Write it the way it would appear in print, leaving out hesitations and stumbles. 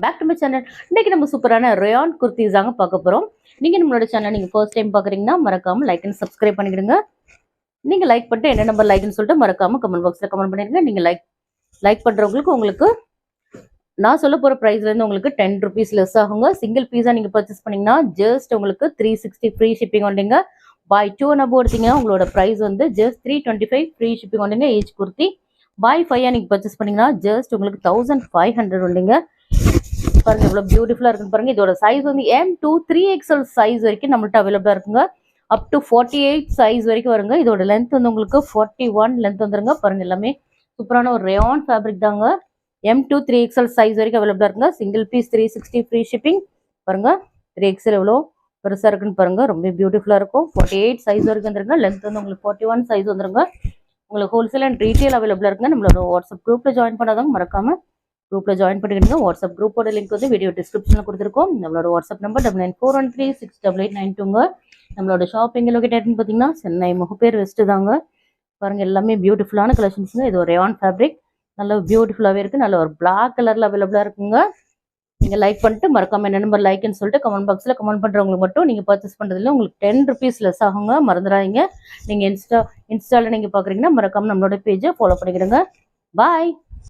Back to my channel. இன்னைக்கு நம்ம சூப்பரான ரயான் குர்த்திஸ் தாங்க பார்க்க போறோம். நீங்க நம்மளோட சேனல் நீங்க ஃபர்ஸ்ட் டைம் பாக்குறீங்கன்னா மறக்காம லைக் அண்ட் சப்ஸ்கிரைப் பண்ணிடுங்க. நீங்க லைக் பண்ணிட்டு என்ன நம்பர் லைக்னு சொல்லிட்டு மறக்காம கமெண்ட் பாக்ஸ்ல கமெண்ட் பண்ணிருங்க. நீங்க லைக் பண்றவங்களுக்கு உங்களுக்கு நான் சொல்ல போற பிரைஸ்ல இருந்து உங்களுக்கு 10 rupees லெஸ் ஆகுங்க. சிங்கிள் பீஸா நீங்க பர்ச்சேஸ் பண்ணீங்கன்னா ஜஸ்ட் உங்களுக்கு 360 ஃப்ரீ ஷிப்பிங் வந்தீங்க. பை 2 and above எடுத்தீங்கன்னா உங்களோட பிரைஸ் வந்து ஜஸ்ட் 325 ஃப்ரீ ஷிப்பிங் வந்தீங்க. ஈச் குர்த்தி பை 5 நீங்க பர்ச்சேஸ் பண்ணீங்கன்னா ஜஸ்ட் உங்களுக்கு 1500 வந்தீங்க. பாருங்க எவ்வளவு பியூட்டிஃபுல்லா இருக்குன்னு பாருங்க. இதோட சைஸ் வந்து M2 3XL சைஸ் வரைக்கும் நம்மள்ட்ட அவைலபிளா இருக்குங்க. அப் டு 48 சைஸ் வரைக்கும் வருங்க. இதோட லென்த் வந்து உங்களுக்கு 41 லென்த் வந்துருங்க. பாருங்க எல்லாமே சூப்பரான ஒரு ரயான் ஃபேப்ரிக் தாங்க. M2 3XL சைஸ் வரைக்கும் அவைலபிளா இருக்குங்க. Single piece 360 free shipping. பாருங்க 3XL எவ்வளோ பெருசா இருக்குன்னு பாருங்க. ரொம்ப பியூட்டிஃபுல்லா இருக்கும். 48 சைஸ் வரைக்கும் வந்துருங்க. லென்த் வந்து உங்களுக்கு 41 சைஸ் வந்துருங்க. உங்களுக்கு ஹோல்சேல் அண்ட் ரீட்டெயில் அவைலபிளா இருக்குங்க. நம்மளோட வாட்ஸ்அப் குரூப்ல ஜாயின் பண்ணாதவங்க மறக்காம குரூப்ல ஜாயின் பண்ணிக்கிடுங்க. வாட்ஸ்அப் குரூப்போட லிங்க் வந்து வீடியோ டிஸ்கிரிப்ஷன்ல கொடுத்துருக்கோம். நம்மளோட வாட்ஸ்அப் நம்பர் 9941368892ங்க. நம்மளோட ஷாப்பிங் லொகேட்டட்னு பார்த்தீங்கன்னா சென்னை முகப்பேர் வெஸ்ட் தாங்க. பாருங்க எல்லாமே பியூட்டிஃபுல்லான கலெக்ஷன்ஸுங்க. இது ஒரு ரயான் ஃபேப்ரிக் நல்ல பியூட்டிஃபுல்லாகவே இருக்கு. நல்ல ஒரு பிளாக் கலர்ல அவைலபிளா இருக்குங்க. நீங்க லைக் பண்ணிட்டு மறக்காம என்ன நம்பர் லைக்னு சொல்லிட்டு கமெண்ட் பாக்ஸ்ல கமெண்ட் பண்றவங்களுக்கு மட்டும் நீங்க பர்ச்சேஸ் பண்றதுல உங்களுக்கு 10 rupees லெஸ் ஆகுங்க. மறந்துடாதீங்க. நீங்க இன்ஸ்டால நீங்க பாக்குறீங்கன்னா மறக்காம நம்மளோட பேஜை ஃபாலோ பண்ணிக்கிடுங்க. பாய்.